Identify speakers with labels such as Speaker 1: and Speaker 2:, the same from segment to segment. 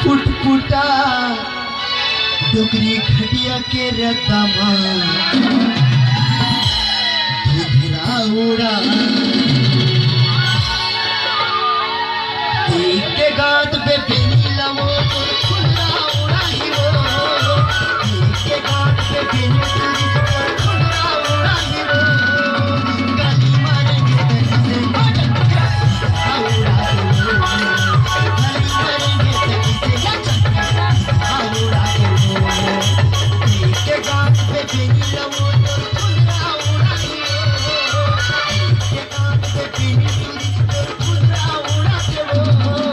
Speaker 1: फुटफुटा डोगरी खटिया के रतमा उड़ा के गात पे पेनी लमो खुला उड़ा ही वो के गात पे पेनी खुला उड़ा ही वो गली मारेंगे से उड़ा गली मारेंगे से उड़ा के गात पे पेनी लमो खुला उड़ा ही वो के गात पे पेनी खुला उड़ा ही वो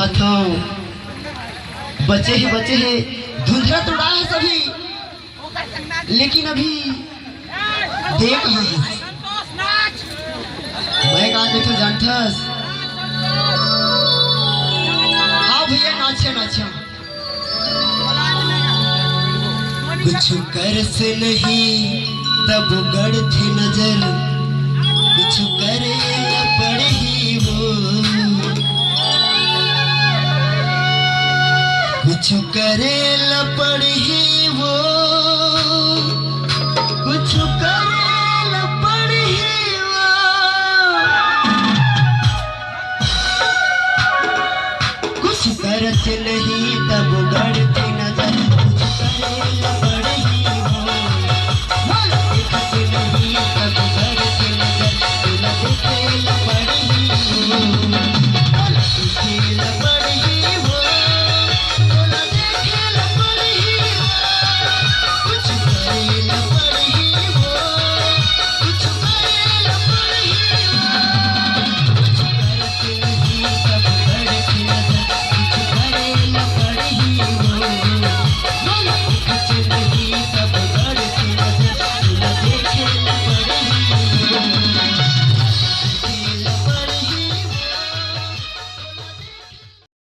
Speaker 1: देखत हूँ बचे हैं धुंधला तो उड़ा है सभी, लेकिन अभी देख मैं कहा तो जानथस। हाँ भैया नाचे नाचा कुछ कर से नहीं तब गढ़ थे नजर, कुछ करे पड़ ही वो, कुछ करे लपड़ ही